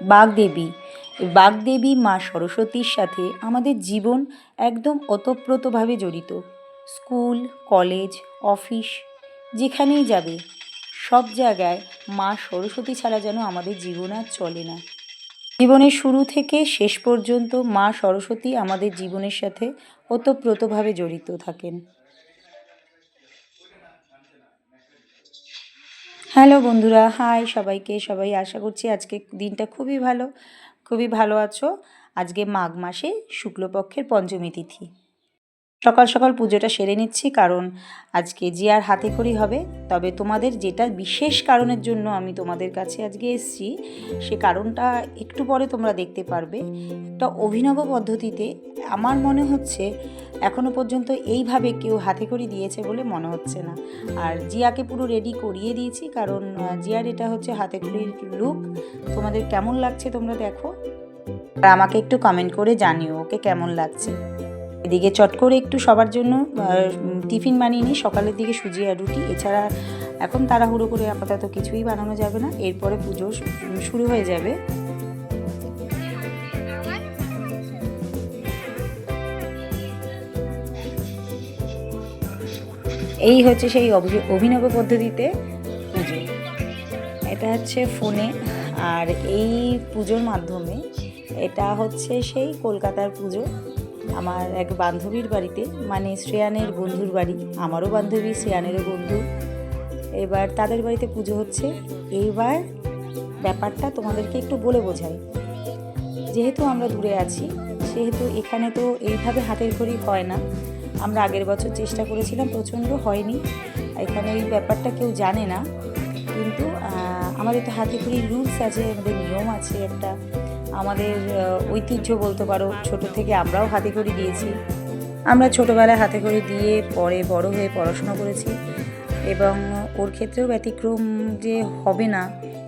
বাগদেবী। বাগদেবী মা সরস্বতীর সাথে আমাদের জীবন একদম ওতপ্রোতভাবে জড়িত। স্কুল, কলেজ, অফিস যেখানেই যাবে সব জায়গায় মা সরস্বতী ছাড়া যেন আমাদের জীবন আর চলে না। জীবনের শুরু থেকে শেষ পর্যন্ত মা সরস্বতী আমাদের জীবনের সাথে ওতপ্রোতভাবে জড়িত থাকেন। হ্যালো বন্ধুরা, হাই সবাইকে। সবাই আশা করছি আজকে দিনটা খুবই ভালো আছো। আজকে মাঘ মাসে শুক্লপক্ষের পঞ্চমী তিথি। সকাল সকাল পুজোটা সেরে নিচ্ছি, কারণ আজকে জিয়ার হাতে খড়ি হবে। তবে তোমাদের যেটা বিশেষ কারণের জন্য আমি তোমাদের কাছে আজকে এসেছি, সে কারণটা একটু পরে তোমরা দেখতে পারবে। একটা অভিনব পদ্ধতিতে আমার মনে হচ্ছে এখনও পর্যন্ত এইভাবে কেউ হাতে খড়ি দিয়েছে বলে মনে হচ্ছে না। আর জিয়াকে পুরো রেডি করিয়ে দিয়েছি, কারণ জিয়ার এটা হচ্ছে হাতে খড়ির লুক। তোমাদের কেমন লাগছে তোমরা দেখো, আর আমাকে একটু কমেন্ট করে জানিও ওকে কেমন লাগছে। এদিকে চট করে একটু সবার জন্য টিফিন বানিয়ে নিই, সকালের দিকে সুজি আর রুটি। এছাড়া এখন তাড়াহুড়ো করে আপাতত কিছুই বানানো যাবে না, এরপরে পুজো শুরু হয়ে যাবে। এই হচ্ছে সেই অভিনব পদ্ধতিতে পুজো। এটা হচ্ছে ফোনে, আর এই পুজোর মাধ্যমে এটা হচ্ছে সেই কলকাতার পুজো। আমার এক বান্ধবীর বাড়িতে, মানে শ্রেয়ানের বন্ধুর বাড়ি, আমারও বান্ধবী শ্রেয়ানেরও বন্ধু। এবার তাদের বাড়িতে পুজো হচ্ছে। এইবার ব্যাপারটা তোমাদেরকে একটু বলে বোঝাই। যেহেতু আমরা দূরে আছি, সেহেতু এখানে তো এইভাবে হাতের খড়ি হয় না। আমরা আগের বছর চেষ্টা করেছিলাম, প্রচণ্ড হয়নি। এখানে এই ব্যাপারটা কেউ জানে না, কিন্তু আমাদের তো হাতে খড়ির রুলস আছে, আমাদের নিয়ম আছে একটা, আমাদের ঐতিহ্য বলতে পারো। ছোটো থেকে আমরাও হাতে খড়ি দিয়েছি। আমরা ছোটোবেলায় হাতে খড়ি দিয়ে পরে বড় হয়ে পড়াশোনা করেছি, এবং ওর ক্ষেত্রেও ব্যতিক্রম যে হবে না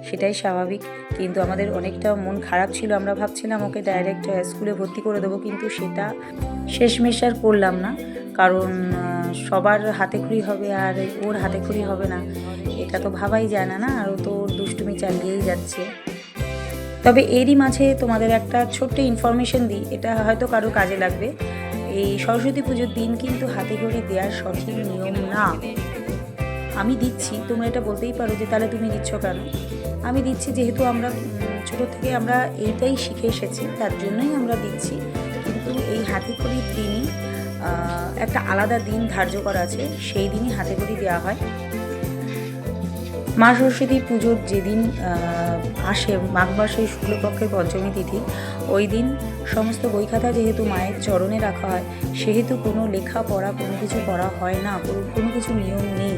সেটাই স্বাভাবিক। কিন্তু আমাদের অনেকটা মন খারাপ ছিল, আমরা ভাবছিলাম ওকে ডাইরেক্ট স্কুলে ভর্তি করে দেবো, কিন্তু সেটা শেষমেশ আর করলাম না। কারণ সবার হাতে খড়ি হবে আর ওর হাতে খড়ি হবে না, এটা তো ভাবাই যায় না। আর ও তো ওর দুষ্টুমি চালিয়েই যাচ্ছে। তবে এরই মাঝে তোমাদের একটা ছোট্ট ইনফরমেশন দিই, এটা হয়তো কারো কাজে লাগবে। এই সরস্বতী পুজোর দিন কিন্তু হাতে খড়ি দেওয়ার সঠিক নিয়ম না। আমি দিচ্ছি, তোমরা এটা বলতেই পারো যে তাহলে তুমি দিচ্ছ কেন। আমি দিচ্ছি যেহেতু আমরা ছোটো থেকে আমরা এইটাই শিখে এসেছি, তার জন্যই আমরা দিচ্ছি। কিন্তু এই হাতে খড়ির দিনই একটা আলাদা দিন ধার্য করা আছে, সেই দিনই হাতে খড়ি দেওয়া হয়। মা সরস্বতী পুজোর যেদিন আসে, মাঘ মাসের শুক্লপক্ষের পঞ্চমী তিথি, ওই দিন সমস্ত বই খাতা যেহেতু মায়ের চরণে রাখা হয়, সেহেতু কোনো লেখাপড়া কোনো কিছু করা হয় না, কোনো কিছু নিয়ম নেই।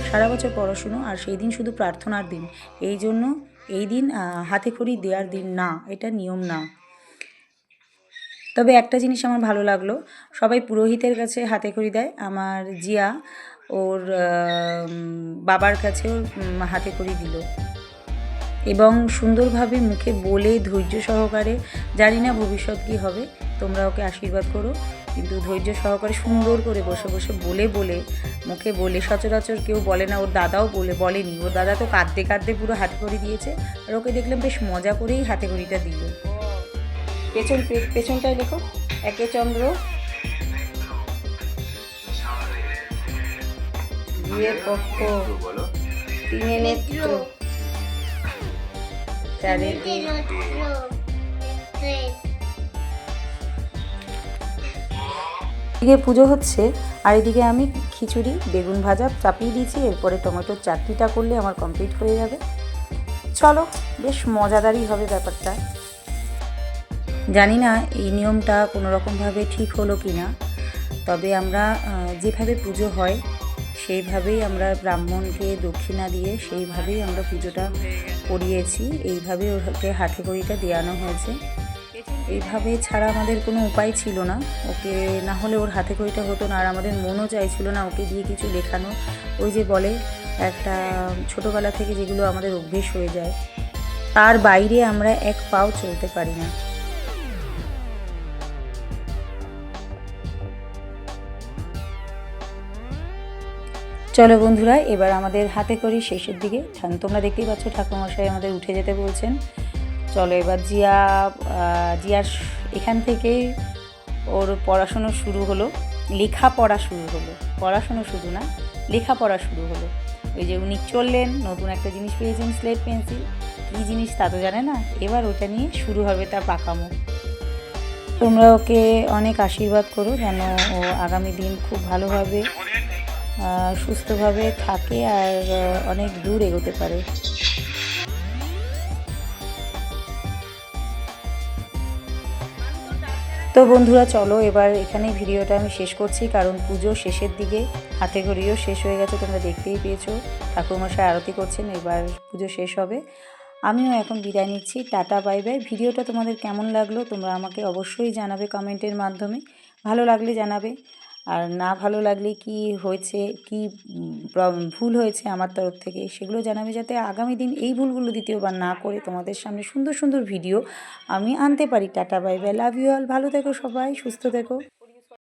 সারা বছর পড়াশুনো, আর সেই দিন শুধু প্রার্থনার দিন। এই জন্য এই দিন হাতে খড়ি দেওয়ার দিন না, এটা নিয়ম না। তবে একটা জিনিস আমার ভালো লাগলো, সবাই পুরোহিতের কাছে হাতে খড়ি দেয়। আমার জিয়া ওর বাবার কাছেও হাতে খড়ি দিল, এবং সুন্দরভাবে মুখে বলে ধৈর্য সহকারে, জানি না ভবিষ্যৎ কী হবে, তোমরা ওকে আশীর্বাদ করো, কিন্তু ধৈর্য সহকারে সুন্দর করে বসে বসে বলে মুখে বলে, সচরাচর কেউ বলে না। ওর দাদাও বলেনি, ওর দাদা তো কাঁদতে কাঁদতে পুরো হাতে খড়ি দিয়েছে, আর ওকে দেখলাম বেশ মজা করেই হাতে খড়িটা দিল। পেছনটায় লেখো, একে চন্দ্র, দুয়ে পক্ষ, তিনে নেত্র, চারে এদিকে পুজো হচ্ছে, আর এদিকে আমি খিচুড়ি বেগুন ভাজা চাপিয়ে দিয়েছি। এরপরে টমেটোর চাটনিটা করলে আমার কমপ্লিট হয়ে যাবে। চলো, বেশ মজাদারই হবে ব্যাপারটা। জানি না এই নিয়মটা কোনো রকমভাবে ঠিক হলো কি না, তবে আমরা যেভাবে পুজো হয় সেইভাবেই আমরা ব্রাহ্মণকে দক্ষিণা দিয়ে সেইভাবেই আমরা পুজোটা করিয়েছি। এইভাবে ওকে হাতে খড়িটা দেওয়ানো হয়েছে। এইভাবে ছাড়া আমাদের কোনো উপায় ছিল না, ওকে না হলে ওর হাতে খড়িটা হতো না। আর আমাদের মনও চাইছিল না ওকে দিয়ে কিছু লেখানো। ওই যে বলে একটা ছোটোবেলা থেকে যেগুলো আমাদের অভ্যেস হয়ে যায়, তার বাইরে আমরা এক পাও চলতে পারি না। চলো বন্ধুরা, এবার আমাদের হাতে খড়ি শেষের দিকে। তোমরা দেখতেই পাচ্ছ ঠাকুরমশাই আমাদের উঠে যেতে বলছেন। চলো এবার জিয়ার এখান থেকেই ওর পড়াশুনো শুরু হলো, লেখাপড়া শুরু হলো, পড়াশুনো শুধু না লেখাপড়া শুরু হলো। ওই যে উনি চললেন, নতুন একটা জিনিস পেয়েছেন স্লেট পেন্সিল, কী জিনিস তা তো জানে না, এবার ওটা নিয়ে শুরু হবে তার পাকামো। তোমরা ওকে অনেক আশীর্বাদ করো যেন ও আগামী দিন খুব ভালোভাবে সুস্থভাবে থাকে আর অনেক দূর এগোতে পারে। তো বন্ধুরা চলো এবার এখানেই ভিডিওটা আমি শেষ করছি, কারণ পুজো শেষের দিকে, হাতে ঘড়িও শেষ হয়ে গেছে, তোমরা দেখতেই পেয়েছো ঠাকুরমশাই আরতি করছেন, এবার পুজো শেষ হবে। আমিও এখন বিদায় নিচ্ছি, টাটা বাই বাই। ভিডিওটা তোমাদের কেমন লাগলো তোমরা আমাকে অবশ্যই জানাবে কমেন্টের মাধ্যমে, ভালো লাগলে জানাবে, আর না ভালো লাগলে কি হয়েছে, কি ভুল হয়েছে আমার তরফ থেকে সেগুলো জানাবে, যাতে আগামী দিন এই ভুলগুলো দ্বিতীয়বার না করে তোমাদের সামনে সুন্দর সুন্দর ভিডিও আমি আনতে পারি। Ta-ta bye bye, love you all, ভালো থেকো সবাই, সুস্থ থেকো।